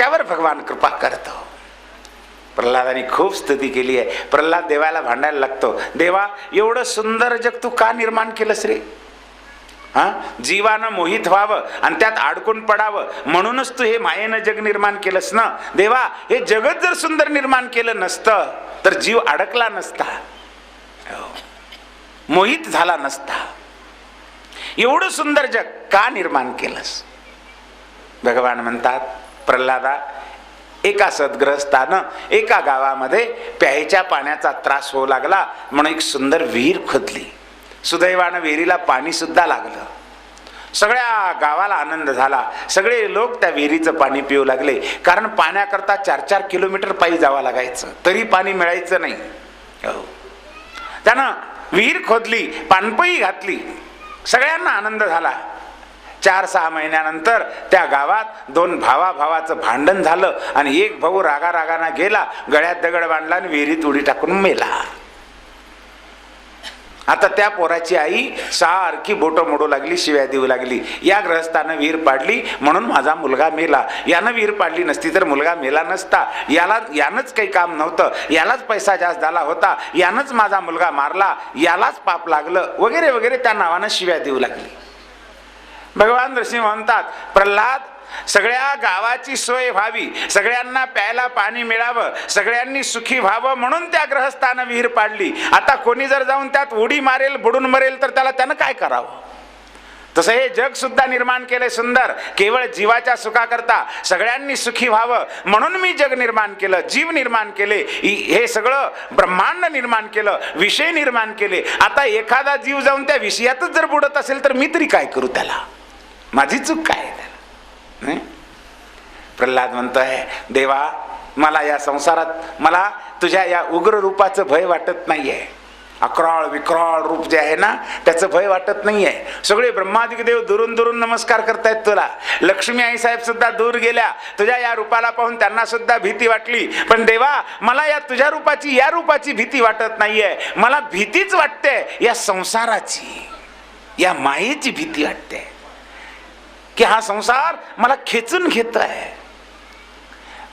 त्याच्यावर भगवान कृपा करतो. प्रल्हादाने खूप स्तुती केली आहे. प्रल्हाद देवाला भांडायला लागतो, देवा एवढं सुंदर जग तू का निर्माण केलंस रे? जीवानं मोहित व्हावं आणि त्यात अडकून पडावं म्हणूनच तू हे मायेनं जग निर्माण केलंस ना देवा. हे जगत जर सुंदर निर्माण केलं नसतं तर जीव अडकला नसता, मोहित झाला नसता. एवढं सुंदर जग का निर्माण केलंस? भगवान म्हणतात, प्रल्हादा, एका सद्ग्रहस्थानं एका गावामध्ये प्यायच्या पाण्याचा त्रास होऊ लागला म्हणून एक सुंदर विहीर खोदली. सुदैवानं विहिरीला पाणी सुद्धा लागलं. सगळ्या गावाला आनंद झाला. सगळे लोक त्या विहिरीचं पाणी पिऊ लागले. कारण पाण्याकरता 4-4 किलोमीटर पायी जावं लागायचं, तरी पाणी मिळायचं नाही. त्यानं विहीर खोदली, पाणपई घातली. सगळ्यांना आनंद झाला. 4-6 महिन्यानंतर त्या गावात 2 भावाचं भांडण झालं आणि एक भाऊ रागारागाने गेला, गळ्यात दगड बांधला आणि विहिरीत उडी टाकून मेला. आता त्या पोराची आई सारखी बोटं मोडू लागली, शिव्या देऊ लागली. या ग्रहस्थानं विहीर पाडली म्हणून माझा मुलगा मेला. यानं विहीर पाडली नसती तर मुलगा मेला नसता. यानंच काही काम नव्हतं, यालाच पैसा जास्त झाला होता, यानंच माझा मुलगा मारला, यालाच पाप लागलं वगैरे वगैरे त्या नावानं शिव्या देऊ लागली. भगवान नरसिंह म्हणतात, प्रल्हाद, सगळ्या गावाची सोय व्हावी, सगळ्यांना प्यायला पाणी मिळावं, सगळ्यांनी सुखी व्हावं म्हणून त्या ग्रहस्थानं विहीर पाडली. आता कोणी जर जाऊन त्यात उडी मारेल, बुडून मरेल तर त्यानं काय करावं? तसं हे जग सुद्धा निर्माण केले सुंदर, केवळ जीवाच्या सुखाकरता. सगळ्यांनी सुखी व्हावं म्हणून मी जग निर्माण केलं, जीव निर्माण केले, हे सगळं ब्रह्मांड निर्माण केलं, विषय निर्माण केले. आता एखादा जीव जाऊन त्या विषयातच जर बुडत असेल तर मी तरी काय करू? त्याला माझी चूक काय? प्रल्हाद म्हणतोय, देवा, मला या संसारात मला तुझ्या या उग्र रूपाचं भय वाटत नाहीये. अक्राळ विक्राळ रूप जे आहे ना त्याचं भय वाटत नाहीये. सगळे ब्रह्मादिक देव दुरून दुरून नमस्कार करतायत तुला. लक्ष्मी आई साहेब सुद्धा दूर गेल्या, तुझ्या या रूपाला पाहून त्यांना सुद्धा भीती वाटली. पण देवा, मला या तुझ्या रूपाची, या रूपाची भीती वाटत नाहीये. मला भीतीच वाटते या संसाराची, या मायेची भीती वाटते की हा संसार मला खेचून घेत आहे.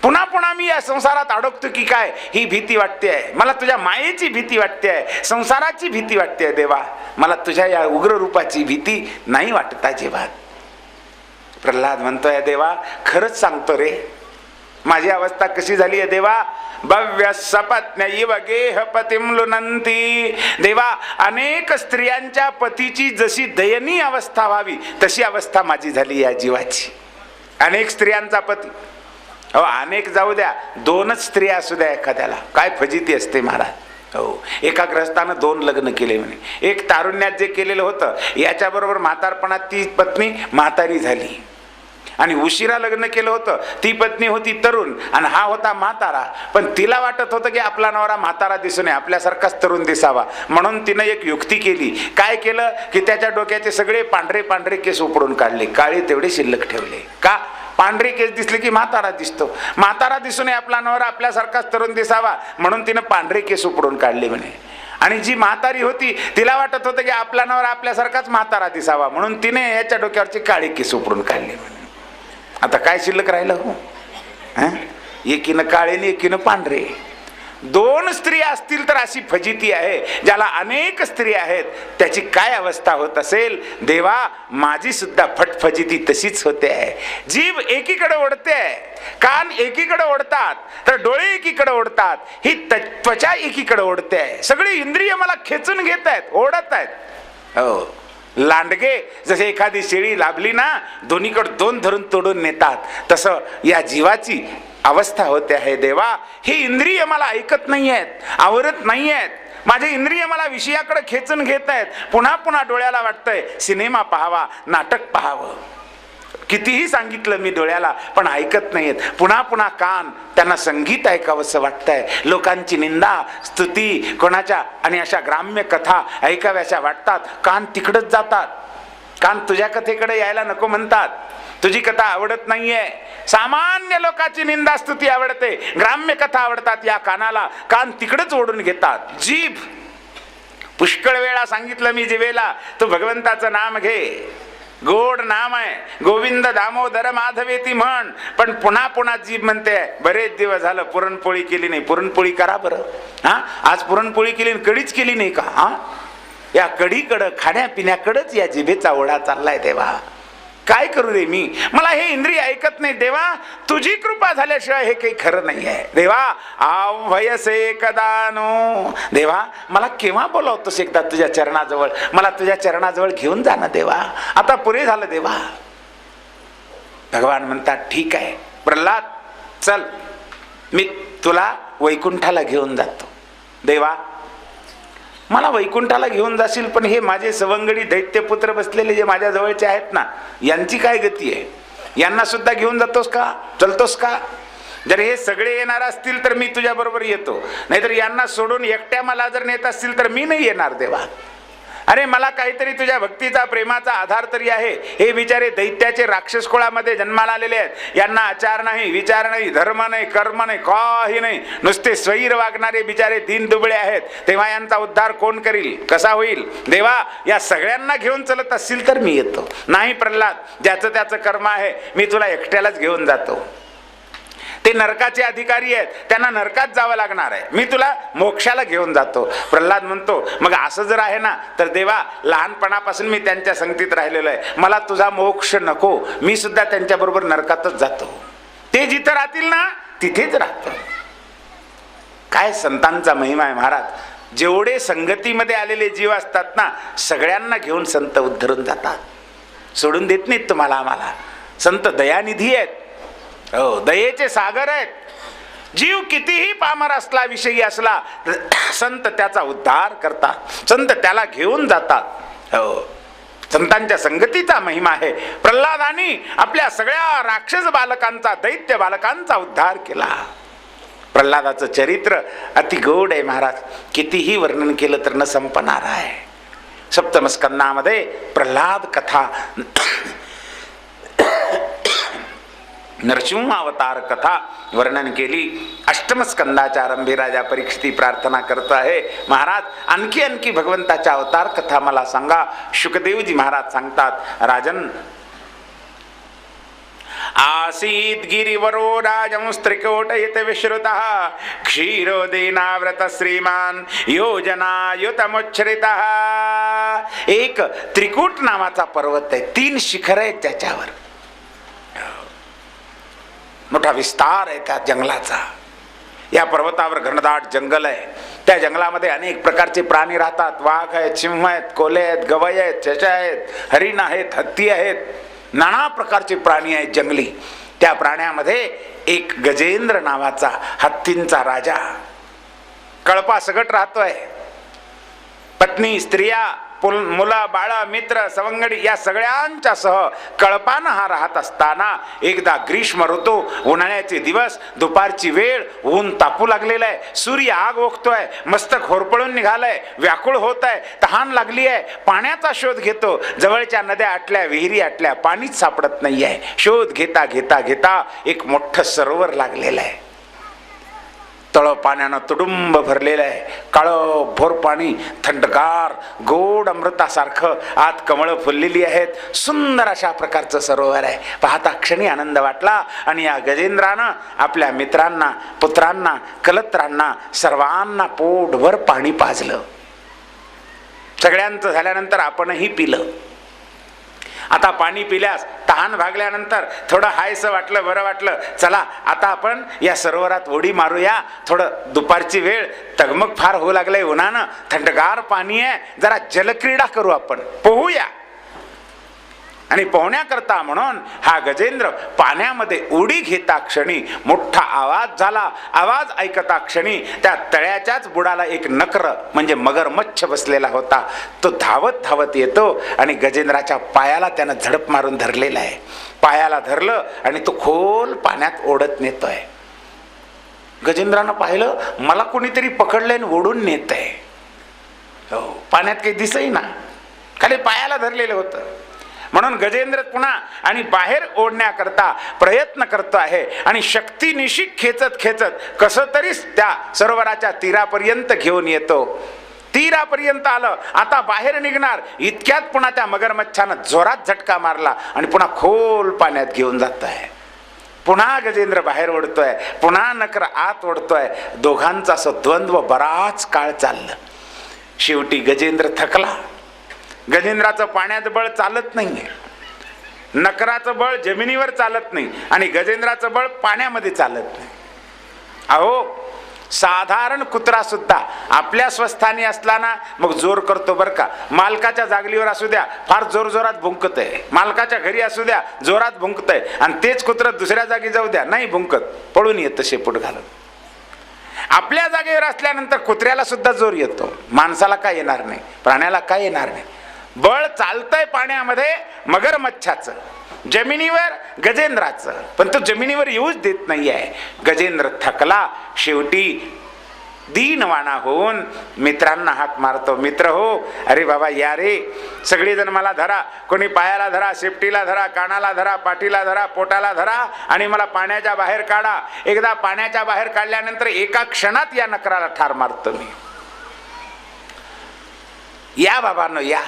पुन्हा पुन्हा मी या संसारात अडकतो की काय ही भीती वाटते आहे. मला तुझ्या मायेची भीती वाटते आहे, संसाराची भीती वाटते आहे. देवा, मला तुझ्या या उग्र रूपाची भीती नाही वाटत अजिबात. प्रल्हाद म्हणतोय, देवा, खरंच सांगतो रे, माझी अवस्था कशी झाली आहे देवा. भव्य सपत्न्यैव गेह पतिं लुनन्ति. देवा, अनेक स्त्रियांच्या पतीची जशी दयनीय अवस्था व्हावी तशी अवस्था माझी झाली या जीवाची. अनेक स्त्रियांचा पती, हो अनेक जाऊ द्या, 2च स्त्रिया असू द्या एखाद्याला, काय फजिती असते महाराज. हो, एका ग्रहस्थानं 2 लग्न केले म्हणे. एक तारुण्यात जे केलेलं होतं याच्याबरोबर म्हातारपणात ती पत्नी म्हातारी झाली. आणि उशिरा लग्न केलं होतं, ती पत्नी होती तरुण आणि हा होता म्हातारा. पण तिला वाटत होतं की आपला नवरा म्हातारा दिसू नये, आपल्यासारखाच तरुण दिसावा. म्हणून तिनं एक युक्ती केली. काय केलं की त्याच्या डोक्याचे सगळे पांढरे पांढरे केस उपडून काढले, काळे तेवढे शिल्लक ठेवले. का? पांढरे केस दिसले की म्हातारा दिसतो, म्हातारा दिसू नये, आपला नवरा आपल्यासारखाच तरुण दिसावा म्हणून तिनं पांढरे केस उपडून काढले म्हणे. आणि जी म्हातारी होती तिला वाटत होतं की आपला नवरा आपल्यासारखाच म्हातारा दिसावा म्हणून तिने याच्या डोक्यावरचे काळे केस उपडून काढले म्हणे. आता काय शिल्लक राहिलं? हो, एकीनं काळे आणि एकीनं पांढरे. 2 स्त्रिया असतील तर अशी फजिती आहे. ज्याला अनेक स्त्रिया आहेत त्याची काय अवस्था होत असेल? देवा, माझी सुद्धा फटफजिती तशीच होते आहे. जीभ एकीकडे ओढते, कान एकीकडे ओढतात, तर डोळे एकीकडे ओढतात, ही त्वचा एकीकडे ओढते आहे. सगळी इंद्रिय मला खेचून घेत आहेत, ओढत आहेत. हो, लांडगे जसे एखादी शेळी लाभली ना, दोन्हीकडे 2 धरून तोडून नेतात, तसं या जीवाची अवस्था होते आहे. देवा, हे इंद्रिय मला ऐकत नाही आहेत, आवरत नाही आहेत. माझे इंद्रिय मला विषयाकडे खेचून घेत आहेत. पुन्हा पुन्हा डोळ्याला वाटतंय सिनेमा पाहावा, नाटक पाहावं. कितीही सांगितलं मी डोळ्याला पण ऐकत नाहीत. पुन्हा पुन्हा कान त्यांना संगीत ऐकावंसं वाटतंय, लोकांची निंदा स्तुती कोणाच्या आणि अशा ग्राम्य कथा ऐकाव्याशा वाटतात. कान तिकडच जातात. कान तुझ्या कथेकडे यायला नको म्हणतात. तुझी कथा आवडत नाहीये. सामान्य लोकांची निंदा स्तुती आवडते, ग्राम्य कथा आवडतात. या कानाला कान तिकडच ओढून घेतात. जीभ पुष्कळ वेळा सांगितलं मी जीवेला, तू भगवंताचं नाम घे, गोड नाम आहे, गोविंद दामोदर माधवेती म्हण. पण पुन्हा पुन्हा जीभ म्हणते बरेच दिवस झालं पुरणपोळी केली नाही. पुरणपोळी करा बरं. हा, आज पुरणपोळी केली, कढीच केली नाही का? हा, या कढीकडं, खाण्यापिण्याकडंच या जिभेचा ओढा चाललाय देवा. काय करू रे मी? मला हे इंद्रिय ऐकत नाही देवा. तुझी कृपा झाल्याशिवाय हे काही खरं नाही आहे देवा. आव्हयसे कदानो, देवा मला केव्हा बोलावतोस एकदा तुझ्या चरणाजवळ? मला तुझ्या चरणाजवळ घेऊन जा ना देवा. आता पुरे झालं देवा. भगवान म्हणतात ठीक आहे प्रल्हाद, चल मी तुला वैकुंठाला घेऊन जातो. देवा मला वैकुंठाला घेऊन जाशील, पण हे माझे सवंगडी दैत्यपुत्र बसलेले जे माझ्या जवळचे आहेत ना, यांची काय गती आहे? यांना सुद्धा घेऊन जातोस का? चलतोस का? जर हे सगळे येणार असतील तर मी तुझ्या बरोबर येतो, नाहीतर यांना सोडून एकट्या मला जर नेत असतील तर मी नाही येणार देवा. अरे मला काहीतरी तुझ्या भक्तीचा, प्रेमाचा आधार तरी आहे. हे बिचारे दैत्याचे राक्षस कुळामध्ये जन्माला आलेले आहेत. यांना आचार नाही, विचार नाही, धर्म नाही, कर्म नाही, काही नाही, नुसते स्वैर वागणारे बिचारे दीन दुबळे आहेत. तेव्हा यांचा उद्धार कोण करील? कसा होईल? देवा या सगळ्यांना घेऊन चलत असतील तर मी येतो. नाही प्रल्हाद, ज्याचं त्याचं कर्म आहे, मी तुला एकट्यालाच घेऊन जातो. ते नरकाचे अधिकारी आहेत, त्यांना नरकात जावं लागणार आहे. मी तुला मोक्षाला घेऊन जातो. प्रल्हाद म्हणतो मग असं जर आहे ना तर देवा लहानपणापासून मी त्यांच्या संगतीत राहिलेलो आहे, मला तुझा मोक्ष नको. मी सुद्धा त्यांच्या बरोबर नरकातच जातो. ते जिथं राहतील ना तिथेच राहतो. काय संतांचा महिमा आहे महाराज. जेवढे संगतीमध्ये आलेले जीव असतात ना, सगळ्यांना घेऊन संत उद्धरून जातात. सोडून देत नाहीत तुम्हाला आम्हाला. संत दयानिधी आहेत. हो, दयेचे सागर आहेत. जीव कितीही पामर असला, विषयी असला, संत त्याचा उद्धार करतात. संत त्याला घेऊन जातात. हो, संतांच्या संगतीचा महिमा आहे. प्रल्हादानी आपल्या सगळ्या राक्षस बालकांचा, दैत्य बालकांचा उद्धार केला. प्रल्हादाचं चरित्र अति गोड आहे महाराज. कितीही वर्णन केलं तर न संपणार आहे. सप्तम स्कंदामध्ये प्रल्हाद कथा, नरसिंह अवतार कथा वर्णन केली. अष्टम स्कंदाच्या आरंभी राजा परीक्षिती प्रार्थना करतो आहे, महाराज आणखी आणखी भगवंताच्या अवतार कथा मला सांगा. शुकदेवजी महाराज सांगतात, राजन आसीत गिरिवरो राजंस्त्रिकोटयित विश्रुतः क्षीरोदेनाव्रत श्रीमान योजनायुतमुच्छ्रितः. एक त्रिकूट नावाचा पर्वत आहे, 3 शिखर आहेत त्याच्यावर. मोठा विस्तार आहे त्या जंगलाचा. या पर्वतावर घनदाट जंगल आहे. त्या जंगलामध्ये अनेक प्रकारचे प्राणी राहतात. वाघ आहेत, सिंह आहेत, कोल्हे आहेत, गवई आहेत, चचा आहेत, हरिण आहेत, हत्ती आहेत, नाना प्रकारचे प्राणी आहेत जंगली. त्या प्राण्यामध्ये एक गजेंद्र नावाचा हत्तींचा राजा कळपासकट राहतोय. पत्नी, स्त्रिया, मुलं, बाळ, मित्र, सवंगडी या सगळ्यांच्या सह कळपानं हा राहत असताना एकदा ग्रीष्म ऋतू, उन्हाळ्याचे दिवस, दुपारची वेळ, ऊन तापू लागलेलं आहे, सूर्य आग ओकतोय, मस्तक होरपळून निघालंय, व्याकुळ होत आहे, तहान लागली आहे, पाण्याचा शोध घेतो. जवळच्या नद्या आटल्या, विहिरी आटल्या, पाणीच सापडत नाही आहे. शोध घेता घेता घेता एक मोठं सरोवर लागलेलं आहे. तळ पाण्यानं तुडुंब भरलेलं आहे. काळं भोर पाणी, थंडगार गोड अमृतासारखं, आत कमळं फुललेली आहेत. सुंदर अशा प्रकारचं सरोवर आहे. पाहता क्षणी आनंद वाटला. आणि या गजेंद्रानं आपल्या मित्रांना, पुत्रांना, कलत्रांना सर्वांना पोटभर पाणी पाजलं. सगळ्यांचं झाल्यानंतर आपणही पिलं. आता पाणी पिल्यास तहान भागल्यानंतर थोडं हायसं वाटलं, बरं वाटलं. चला आता आपण या सरोवरात उडी मारूया. थोडं दुपारची वेळ, तगमग फार होऊ लागलंय उन्हानं, थंडगार पाणी आहे, जरा जलक्रीडा करू आपण, पोहूया. आणि पोहण्याकरता म्हणून हा गजेंद्र पाण्यामध्ये उडी घेता क्षणी मोठा आवाज झाला. आवाज ऐकता क्षणी त्या तळ्याच्याच बुडाला एक नक्र म्हणजे मगरमच्छ बसलेला होता. तो धावत धावत येतो आणि गजेंद्राच्या पायाला त्यानं झडप मारून धरलेला आहे. पायाला धरलं आणि तो खोल पाण्यात ओढत नेतोय. गजेंद्रानं पाहिलं, मला कोणीतरी पकडलंय आणि ओढून नेत आहे. हो, पाण्यात काही दिसही ना, खाली पायाला धरलेलं होतं. म्हणून गजेंद्र पुन्हा आणि बाहेर ओढण्याकरता प्रयत्न करतो आहे. आणि शक्तीनिशी खेचत खेचत कसं तरी त्या सरोवराच्या तीरापर्यंत घेऊन येतो. तीरापर्यंत आलं, आता बाहेर निघणार इतक्यात पुन्हा त्या मगरमच्छानं जोरात झटका मारला आणि पुन्हा खोल पाण्यात घेऊन जात आहे. पुन्हा गजेंद्र बाहेर ओढतोय, पुन्हा नकर आत ओढतोय. दोघांचा असं द्वंद्व बराच काळ चाललं. शेवटी गजेंद्र थकला. गजेंद्राचं पाण्यात बळ चालत नाहीये, नकराचं बळ जमिनीवर चालत नाही आणि गजेंद्राचं बळ पाण्यामध्ये चालत नाही. अहो, साधारण कुत्रा सुद्धा आपल्या स्वस्थानी असला ना मग जोर करतो बरं का. मालकाच्या जागलीवर असू द्या फार जोरजोरात भुंकत आहे, मालकाच्या घरी असू द्या जोरात भुंकत आहे, आणि तेच कुत्रं दुसऱ्या जागी जाऊ द्या नाही भुंकत, पळून येतं शेपूट घालून. आपल्या जागेवर असल्यानंतर कुत्र्याला सुद्धा जोर येतो, माणसाला काय येणार नाही, प्राण्याला काय येणार नाही. बळ चालतंय पाण्यामध्ये मगरमच्छाचं, जमिनीवर गजेंद्राचं, पण तो जमिनीवर येऊच देत नाही आहे. गजेंद्र थकला. शेवटी दीनवाणा होऊन मित्रांना हाक मारतो, मित्र हो, अरे बाबा या रे, सगळेजण मला धरा, कोणी पायाला धरा, शेपटीला धरा, कानाला धरा, पाठीला धरा, पोटाला धरा आणि मला पाण्याच्या बाहेर काढा. एकदा पाण्याच्या बाहेर काढल्यानंतर एका क्षणात या नकराला ठार मारतो मी. या बाबांनो या.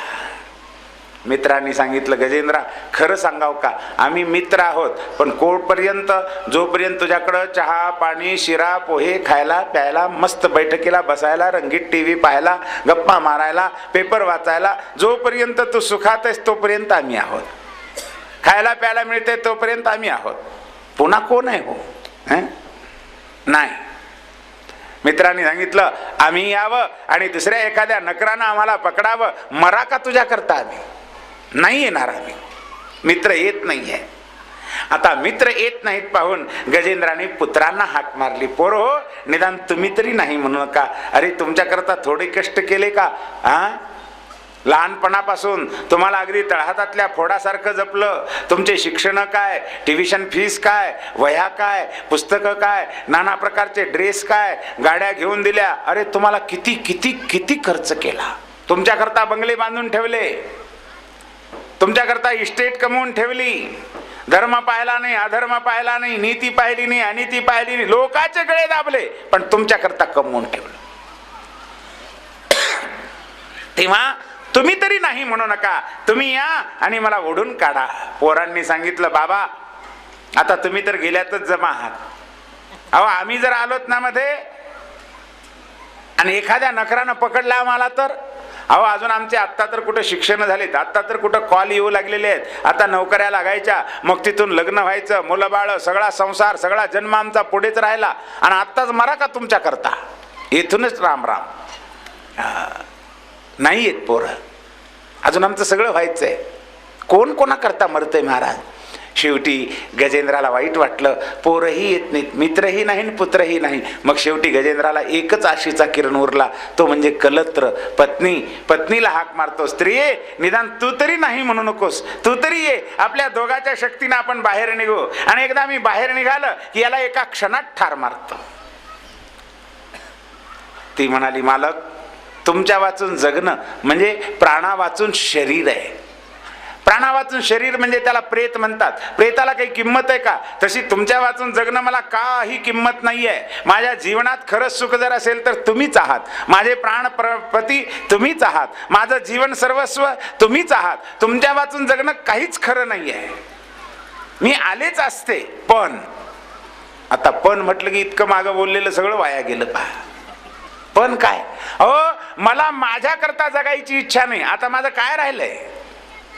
मित्रांनी सांगितलं, गजेंद्रा खरं सांगाव का, आम्ही मित्र आहोत, पण कोर्टपर्यंत जोपर्यंत तुझ्याकडं चहा पाणी शिरा पोहे खायला प्यायला, मस्त बैठकीला बसायला, रंगीत टीव्ही पाहायला, गप्पा मारायला, पेपर वाचायला, जोपर्यंत तू सुखात आहेस तोपर्यंत आम्ही आहोत, खायला प्यायला मिळते तोपर्यंत आम्ही आहोत. पुन्हा कोण आहे हो? नाही. मित्रांनी सांगितलं, आम्ही यावं आणि दुसऱ्या एखाद्या नकरानं आम्हाला पकडावं, मरा का तुझ्या करता आम्ही नाही येणार. आम्ही मित्र येत नाहीये. आता मित्र येत नाहीत पाहून गजेंद्राने पुत्रांना हाक मारली, पोर हो, निदान तुम्ही तरी नाही म्हणू नका. अरे तुमच्याकरता थोडे कष्ट केले का? लहानपणापासून तुम्हाला अगदी तळहातातल्या फोडासारखं जपलं. तुमचे शिक्षण काय, ट्युशन फीस काय, वह्या काय, पुस्तकं काय, नाना प्रकारचे ड्रेस काय, गाड्या घेऊन दिल्या. अरे तुम्हाला किती किती किती खर्च केला. तुमच्याकरता बंगले बांधून ठेवले, तुमच्याकरता इस्टेट कमवून ठेवली. धर्म पाहिला नाही, अधर्म पाहिला नाही, नीती पाहिली नाही, अनिती पाहिली नाही, लोकांचे गळे दाबले, पण तुमच्याकरता कमवून ठेवलं. तेव्हा तुम्ही तरी नाही म्हणू नका, तुम्ही या आणि मला ओढून काढा. पोरांनी सांगितलं, बाबा आता तुम्ही तर गेल्यातच जमा आहात. अहो आम्ही जर आलोत ना मध्ये आणि एखाद्या नकरानं पकडला आम्हाला तर, अहो अजून आमचे आत्ता तर कुठं शिक्षण झालेत, आत्ता तर कुठं कॉल येऊ लागलेले आहेत, आता नोकऱ्या लागायच्या, मग तिथून लग्न व्हायचं, मुलं बाळ, सगळा संसार, सगळा जन्म आमचा पुढेच राहिला आणि आत्ताच मरा का तुमच्या करता? इथूनच राम राम. नाही येत पोरं, अजून आमचं सगळं व्हायचंय, कोण कोणा करता मरतंय महाराज. शेवटी गजेंद्राला वाईट वाटलं, पोरही येत नाहीत, मित्रही नाही, पुत्रही नाही. मग शेवटी गजेंद्राला एकच आशेचा किरण उरला, तो म्हणजे कलत्र पत्नी. पत्नीला हाक मारतो, स्त्रिये निदान तू तरी नाही म्हणू नकोस, तू तरी ये, आपल्या दोघांच्या शक्तीनं आपण बाहेर निघू. आणि एकदा मी बाहेर निघालं की याला एका क्षणात ठार मारतो. ती म्हणाली, मालक तुमच्या वाचून जगणं म्हणजे प्राणा वाचून शरीर आहे. प्राणा वाचून शरीर म्हणजे त्याला प्रेत म्हणतात. प्रेताला काही किंमत आहे का? तशी तुमच्या वाचून जगणं मला काही किंमत नाही आहे. माझ्या जीवनात खरंच सुख जर असेल तर तुम्हीच आहात. माझे प्राणपती तुम्हीच आहात. माझं जीवन सर्वस्व तुम्हीच आहात. तुमच्या वाचून जगणं काहीच खरं नाही आहे. मी आलेच असते, पण आता पण म्हटलं की इतकं मागं बोललेलं सगळं वाया गेलं. पहा पण काय, हो मला माझ्या करता जगायची इच्छा नाही. आता माझं काय राहिलंय?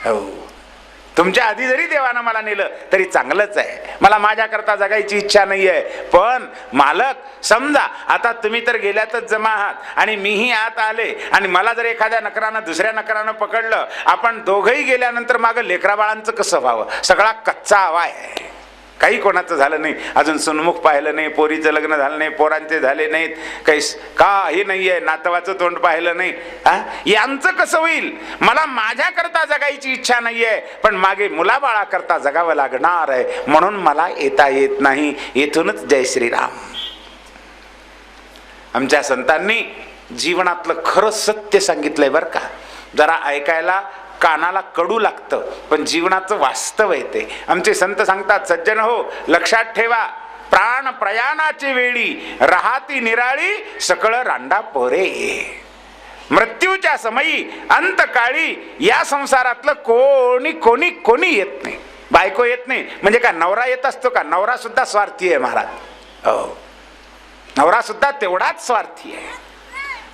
हो तुमच्या आधी जरी देवानं मला नेलं तरी चांगलंच आहे, मला माझ्या करता जगायची इच्छा नाही आहे. पण मालक समजा आता तुम्ही तर गेल्यातच जमा आहात आणि मीही आत आले आणि मला जर एखाद्या नकरानं दुसऱ्या नकरानं पकडलं, आपण दोघंही गेल्यानंतर मागं लेकरा बाळांचं कसं व्हावं? सगळा कच्चा हवा आहे, काही कोणाचं झालं नाही, अजून सुनमुख पाहिलं नाही, पोरीचं लग्न झालं नाही, पोरांचे झाले नाहीत, काही नाही आहे, नातवाचं तोंड पाहिलं नाही. यांचं कसं होईल? मला माझ्या करता जगायची इच्छा नाहीये, पण मागे मुलाबाळा करता जगावं लागणार आहे, म्हणून मला येता येत नाही. येथूनच जय श्रीराम. आमच्या संतांनी जीवनातलं खरं सत्य सांगितलंय बरं का. जरा ऐकायला कानाला कडू लागतं, पण जीवनाचं वास्तव आहे ते. आमचे संत सांगतात, सज्जन हो लक्षात ठेवा, प्राण प्रयाणाची वेळी राहाती निराळी सकळ रांडा पोरे. मृत्यूच्या समयी अंतकाळी या संसारातलं कोणी कोणी कोणी येत नाही. बायको येत नाही म्हणजे का नवरा येत असतो का? नवरा सुद्धा स्वार्थी आहे महाराज. हो, नवरा सुद्धा तेवढाच स्वार्थी आहे.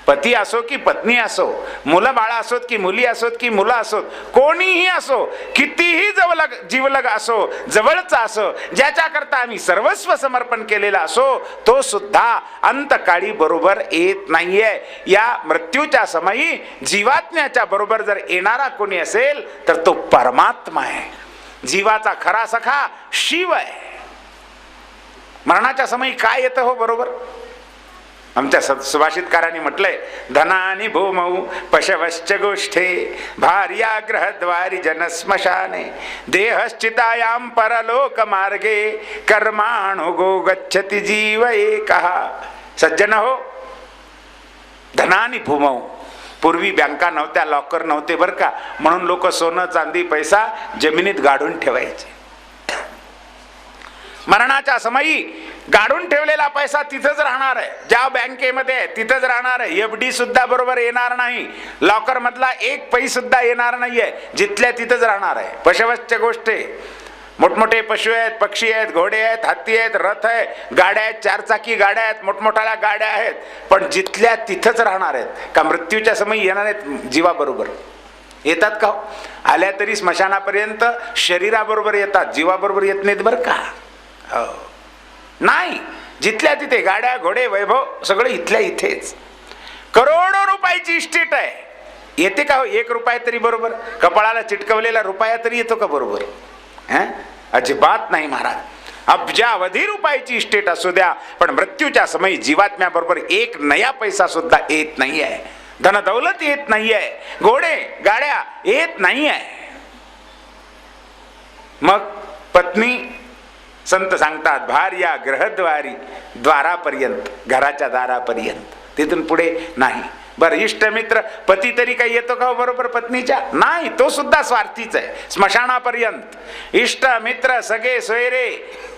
पती असो की पत्नी असो, मुलं बाळा असोत की मुली असोत की मुलं असोत, कोणीही असो, कितीही जीवलग असो, जवळचा असो, ज्याच्याकरता आम्ही सर्वस्व समर्पण केलेला असो, तो सुद्धा अंतकाळी बरोबर येत नाहीये. या मृत्यूच्या समयी जीवात्म्याच्या बरोबर जर येणारा कोणी असेल तर तो परमात्मा आहे. जीवाचा खरा सखा शिव आहे. मरणाच्या समयी काय येतं हो बरोबर? आमच्या सुभाषितकारांनी म्हटलंय, धनानी भूमौ पशवश्च गोष्ठे भार्या ग्रहद्वारी जनस्मशाने देहश्चितायां परलोक मार्गे कर्माणु गो गच्छति जीव एकः. सज्जन हो, धनानी भूमौ. पूर्वी बँका नव्हत्या, लॉकर नव्हते बरं का, म्हणून लोक सोनं चांदी पैसा जमिनीत गाडून ठेवायचे. मरणाच्या समयी गाडून ठेवलेला पैसा तिथंच राहणार आहे. ज्या बँकेमध्ये आहे तिथंच राहणार आहे. एफडी सुद्धा बरोबर येणार नाही. लॉकर मधला एक पैसा सुद्धा येणार नाहीये. जिथल्या तिथंच राहणार आहे. पशवश्च गोष्टी, मोठमोठे पशु आहेत, पक्षी आहेत, घोडे आहेत, हत्ती आहेत, रथ आहे, गाड्या आहेत, चारचाकी गाड्या आहेत, मोठमोठ्या गाड्या आहेत, पण जिथल्या तिथंच राहणार आहेत. का मृत्यूच्या समयी येणार आहेत जीवाबरोबर? येतात का? आल्या तरी स्मशानापर्यंत शरीराबरोबर येतात, जीवाबरोबर येत नाहीत बरं का. हो, नाही, जिथल्या तिथे गाड्या घोडे वैभव सगळं इथल्या इथेच. करोडो रुपयाची इस्टेट आहे, येते का हो 1 रुपया तरी बरोबर? कपाळाला चिटकवलेला रुपया तरी येतो का बरोबर? अजिबात नाही महाराज. अब्जावधी रुपयाची इस्टेट असू द्या, पण मृत्यूच्या समयी जीवात्म्याबरोबर 1 नया पैसा सुद्धा येत नाहीये. धन दौलत येत नाहीये, घोडे गाड्या येत नाहीये. मग पत्नी, संत सांगतात, भार्या ग्रहद्वारी, द्वारापर्यंत, घराच्या दारापर्यंत, तिथून पुढे नाही. बरं, इष्टमित्र पती तरी काही येतो का बरोबर पत्नीच्या? नाही, तो सुद्धा स्वार्थीच आहे. स्मशानापर्यंत इष्ट मित्र सगळे सोयरे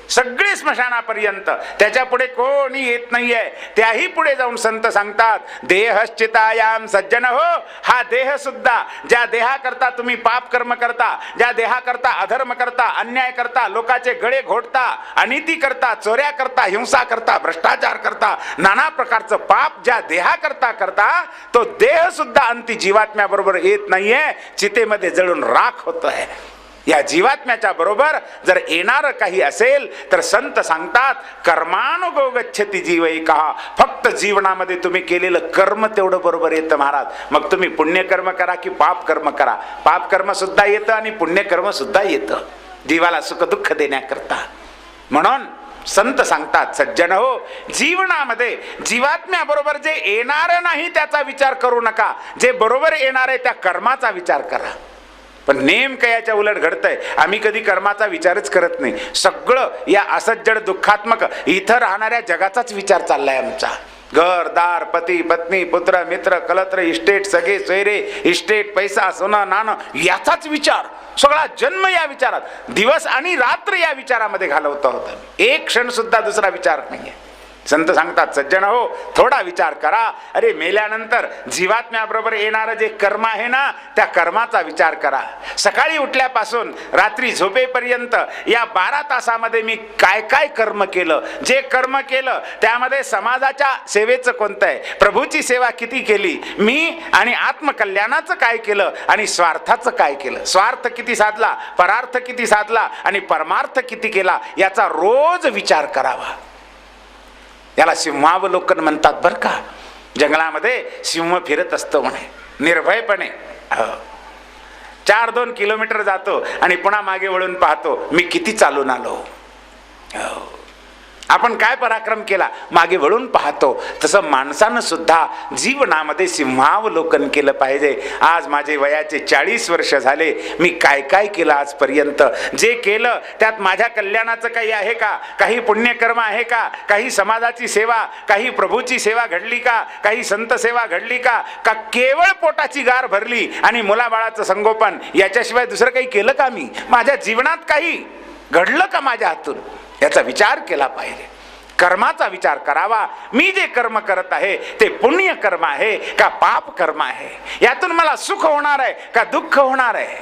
सगळे स्मशानापर्यंत, त्याच्या पुढे कोणी येत नाहीये. त्याही पुढे जाऊन संत सांगतात, देहश्चितायाम सज्जन हो, हा देह सुद्धा, ज्या देहाकरता तुम्ही पाप कर्म करता, ज्या देहाकरता अधर्म करता, अन्याय करता, लोकांचे गळे घोटता, अनिती करता, चोऱ्या करता, हिंसा करता, भ्रष्टाचार करता, नाना प्रकारचं पाप ज्या देहाकरता करता, तो देह सुद्धा अंती जीवात्म्याबरोबर येत नाहीये, चितेमध्ये जळून राख होतोय. या जीवात्म्याच्या बरोबर जर येणार काही असेल तर संत सांगतात, कर्मानुगो गच्छति जीवैकः. फक्त जीवनामध्ये तुम्ही केलेलं कर्म तेवढं बरोबर येतं महाराज. मग तुम्ही पुण्यकर्म करा की पाप कर्म करा, पाप कर्म सुद्धा येतं आणि पुण्यकर्म सुद्धा येतं जीवाला सुख दुःख देण्याकरता. म्हणून संत सांगतात, सज्जन हो, जीवनामध्ये जीवात्म्याबरोबर जे येणार नाही त्याचा विचार करू नका, जे बरोबर येणार आहे त्या कर्माचा विचार करा. पण नेमकं याच्या उलट घडतंय. आम्ही कधी कर्माचा विचारच करत नाही. सगळं या असज्जड दुःखात्मक इथं राहणाऱ्या जगाचाच विचार चाललाय आमचा. घर दार, पती पत्नी, पुत्र मित्र, कलत्र, इस्टेट, सगळे सोयरे, इस्टेट, पैसा, सोनं नाणं, याचाच विचार. सगळा जन्म या विचारात, दिवस आणि रात्र या विचारामध्ये घालवता होता. एक क्षण सुद्धा दुसरा विचार नाहीये. संत सांगतात, सज्जन हो, थोडा विचार करा. अरे मेल्यानंतर जीवात्म्याबरोबर येणारं जे कर्म आहे ना, त्या कर्माचा विचार करा. सकाळी उठल्यापासून रात्री झोपेपर्यंत या 12 तासामध्ये मी काय काय कर्म केलं, जे कर्म केलं त्यामध्ये समाजाच्या सेवेचं कोणतं आहे, प्रभूची सेवा किती केली मी, आणि आत्मकल्याणाचं काय केलं आणि स्वार्थाचं काय केलं, स्वार्थ किती साधला, परार्थ किती साधला आणि परमार्थ किती केला, याचा रोज विचार करावा. याला सिंहावलोकन म्हणतात बरं का. जंगलामध्ये सिंह फिरत असतो म्हणे निर्भयपणे. 4-2 किलोमीटर जातो आणि पुन्हा मागे वळून पाहतो, मी किती चालून आलो. आपण काय पराक्रम केला, मागे वळून पाहतो. तसं माणसानं सुद्धा जीवनामध्ये सिंहावलोकन केलं पाहिजे. आज माझे वयाचे 40 वर्ष झाले, मी काय काय केलं आजपर्यंत, जे केलं त्यात माझ्या कल्याणाचं काही आहे का, काही पुण्यकर्म आहे का, काही समाजाची सेवा, काही प्रभूची सेवा घडली का, काही संत सेवा घडली का, का केवळ पोटाची गार भरली आणि मुलाबाळाचं संगोपन, याच्याशिवाय दुसरं काही केलं का मी, माझ्या जीवनात काही घडलं का माझ्या हातून, याचा विचार केला पाहिजे. कर्माचा विचार करावा. मी जे कर्म करत आहे ते पुण्य कर्म आहे का पाप कर्म आहे, यातून मला सुख होणार आहे का दुःख होणार आहे,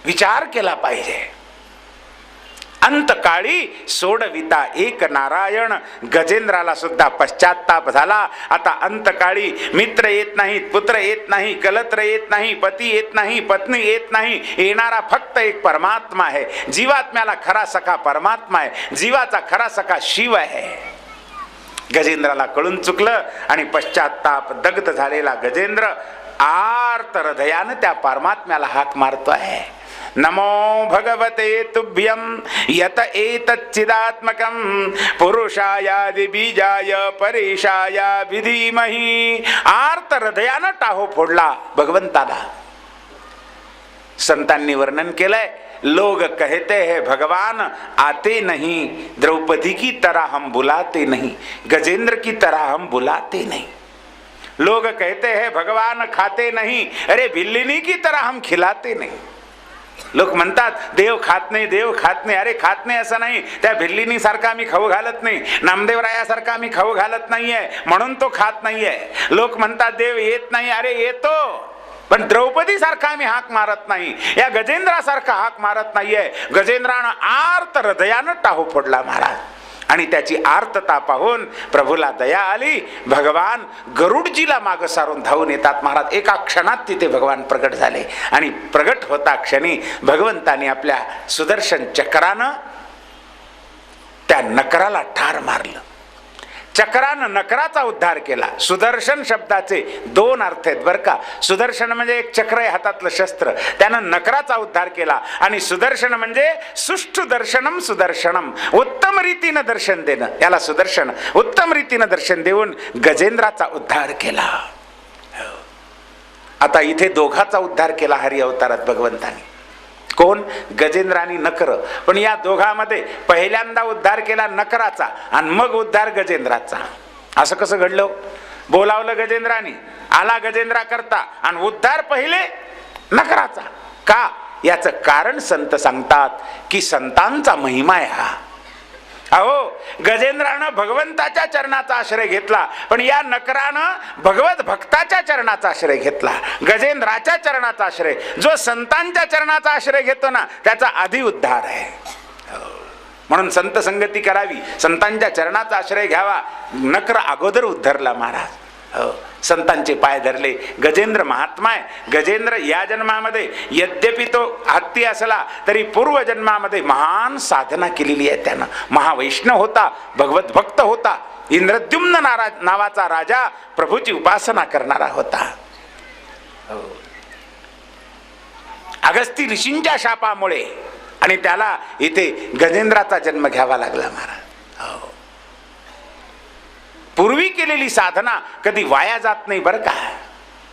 विचार केला पाहिजे. अंतकाळी सोडविता एक नारायण. गजेंद्राला सुद्धा पश्चाताप झाला. आता अंतकाळी मित्र येत नाहीत, पुत्र येत नाही, कलत्र येत नाही, पती येत नाही, पत्नी येत नाही, येणारा फक्त एक परमात्मा आहे. जीवात्म्याला खरा सखा परमात्मा आहे, जीवाचा खरा सखा शिव आहे. गजेंद्राला कळून चुकलं आणि पश्चाताप दग्ध झालेला गजेंद्र आर्त हृदयानं त्या परमात्म्याला हाक मारतो आहे. नमो भगवते तुभ्यं यत एतच्चिदात्मकं पुरुषायादि बीजाय परेशाय विधीमहि. आर्त हृदयानं टाहो फोडला भगवंताला. संतांनी वर्णन केलंय, लोग कहते हैं भगवान आते नहीं, द्रौपदी की तरह हम बुलाते नहीं, गजेंद्र की तरह हम बुलाते नहीं. लोग कहते हैं भगवान खाते नहीं, अरे बिल्लिनी की तरह हम खिलाते नहीं. लोक म्हणतात देव खात नाही, देव खात नाही. अरे खात नाही असं नाही, त्या भिल्लिनी सारखा आम्ही खाऊ घालत नाही, नामदेवरायासारखा आम्ही खाऊ घालत नाहीये म्हणून तो खात नाहीये. लोक म्हणतात देव येत नाही, अरे येतो, पण द्रौपदी सारखा आम्ही हाक मारत नाही, या गजेंद्रासारखा हाक मारत नाहीये. गजेंद्रानं आर्त हृदयानं टाहो फोडला महाराज. आणि त्याची आर्तता पाहून प्रभूला दया आली. भगवान गरुडजीला माग सारून धावून येतात महाराज. एका क्षणात तिथे भगवान प्रगट झाले आणि प्रगट होता क्षणी भगवंतानी आपल्या सुदर्शन चक्रानं त्या नकराला ठार मारलं. चक्रानं नकराचा उद्धार केला. सुदर्शन शब्दाचे दोन अर्थ आहेत बरं का. सुदर्शन म्हणजे एक चक्र आहे हातातलं शस्त्र, त्यानं नकराचा उद्धार केला. आणि सुदर्शन म्हणजे सुष्ठु दर्शनम सुदर्शनम, उत्तम रीतीनं दर्शन देणं, याला सुदर्शन. उत्तम रीतीनं दर्शन देऊन गजेंद्राचा उद्धार केला. आता इथे दोघाचा उद्धार केला हरी अवतारात भगवंतानी. कोण? गजेंद्र आणि नकर. पण या दोघांमध्ये पहिल्यांदा उद्धार केला नकराचा आणि मग उद्धार गजेंद्राचा. असं कसं घडलं? बोलावलं गजेंद्राने, आला गजेंद्रा करता आणि उद्धार पहिले नकराचा. का? याचं कारण संत सांगतात की संतांचा महिमा आहे हा. अहो, गजेंद्रानं भगवंताच्या चरणाचा आश्रय घेतला, पण या नकरानं भगवत भक्ताच्या चरणाचा आश्रय घेतला. गजेंद्राच्या चरणाचा आश्रय, जो संतांच्या चरणाचा आश्रय घेतो ना त्याचा आधी उद्धार आहे. म्हणून संत संगती करावी, संतांच्या चरणाचा आश्रय घ्यावा. नकर अगोदर उद्धरला महाराज. संतांचे पाय धरले. गजेंद्र महात्मा आहे. गजेंद्र या जन्मामध्ये यद्यपि तो हत्ती असला तरी पूर्व जन्मामध्ये महान साधना केलेली आहे त्यानं. महावैष्णव होता, भगवत भक्त होता. इंद्रद्युम्न नावाचा राजा प्रभूची उपासना करणारा होता. अगस्ती ऋषींच्या शापामुळे आणि त्याला इथे गजेंद्राचा जन्म घ्यावा लागला महाराज. पूर्वी केलेली साधना कधी वाया जात नाही बरं का.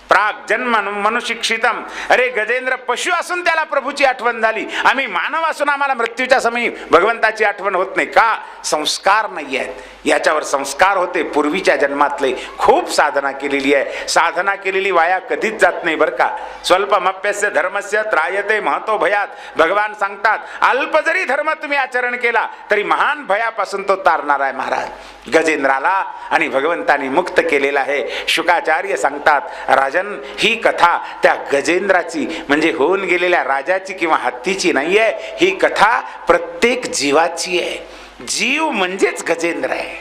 प्राग जन्म मनुशिक्षितम. अरे गजेंद्र पशु असून त्याला प्रभूची आठवण झाली, आम्ही मानव असून आम्हाला मृत्यूच्या समयी भगवंताची आठवण होत नाही. का? संस्कार नाही आहेत. याच्यावर संस्कार होते पूर्वीच्या जन्मातले. खूप साधना केलेली आहे. साधना केलेली वाया कधीच जात नाही बरं का. स्वल्पमप्यस्य धर्मस्य त्रायते महतो भयात. भगवान सांगतात अल्प जरी धर्म तुम्ही आचरण केला तरी महान भयापासून तो तारणार आहे महाराज. गजेंद्राला आणि भगवंतानी मुक्त केलेला आहे. शुकाचार्य सांगतात राजन, ही कथा त्या गजेंद्राची म्हणजे होऊन गेलेल्या राजाची किंवा हत्तीची नाही आहे. ही कथा प्रत्येक जीवाची आहे. जीव म्हणजेच गजेंद्र आहे.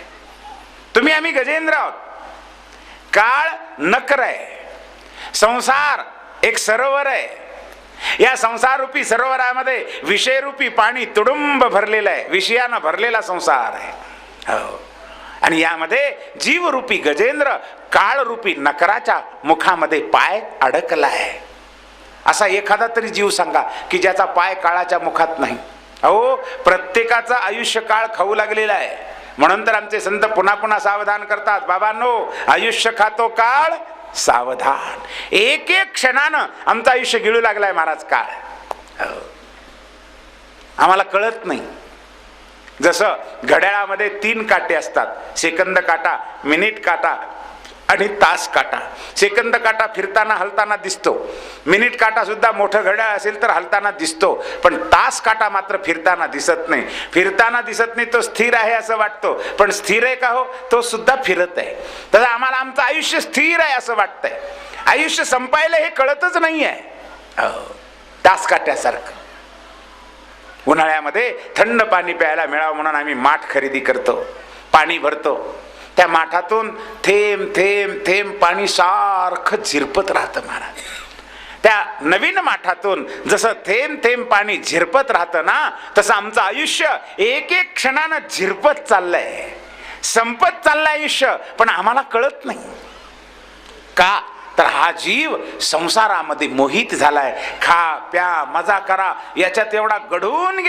तुम्ही आम्ही गजेंद्र आहोत. काळ नकर आहे. संसार एक सरोवर आहे. या संसार रूपी सरोवरामध्ये विषयरूपी पाणी तुडुंब भरलेलं आहे. विषयानं भरलेला संसार आहे. हो. आणि यामध्ये जीवरूपी गजेंद्र काळरूपी नकराच्या मुखामध्ये पाय अडकला आहे. असा एखादा तरी जीव सांगा की ज्याचा पाय काळाच्या मुखात नाही. अहो, प्रत्येकाचं आयुष्य काळ खाऊ लागलेला आहे. म्हणून तर आमचे संत पुन्हा पुन्हा सावधान करतात, बाबांनो आयुष्य खातो काळ सावधान. एक एक क्षणानं आमचं आयुष्य गिळू लागलाय महाराज काळ. आम्हाला कळत नाही. जसं घड्याळामध्ये 3 काटे असतात, सेकंद काटा, मिनिट काटा आणि तास काटा, सेकंद काटा फिरताना हलताना दिसतो, मिनिट काटा सुद्धा मोठं घड्याळ असेल तर हलताना दिसतो, पण तास काटा मात्र फिरताना दिसत नाही. फिरताना दिसत नाही, तो स्थिर आहे असं वाटतो, पण स्थिर आहे का हो, तो सुद्धा फिरत आहे. तसं आम्हाला आमचं आयुष्य स्थिर आहे असं वाटतंय, आयुष्य संपायला हे कळतच नाहीये. तास काट्यासारखं. उन्हाळ्यामध्ये थंड पाणी प्यायला मिळावं म्हणून आम्ही माठ खरेदी करतो, पाणी भरतो, त्या माठातून थेंब थेंब थेंब पाणी सारखं झिरपत राहतं महाराज. त्या नवीन माठातून जसं थेंब थेंब पाणी झिरपत राहतं ना, तसं आमचं आयुष्य एक एक क्षणानं झिरपत चाललंय, संपत चाललंय आयुष्य, पण आम्हाला कळत नाही. का तर हा जीव संसारामध्ये मोहित झालाय. खा प्या मजा करा याच्यात एवढा गढून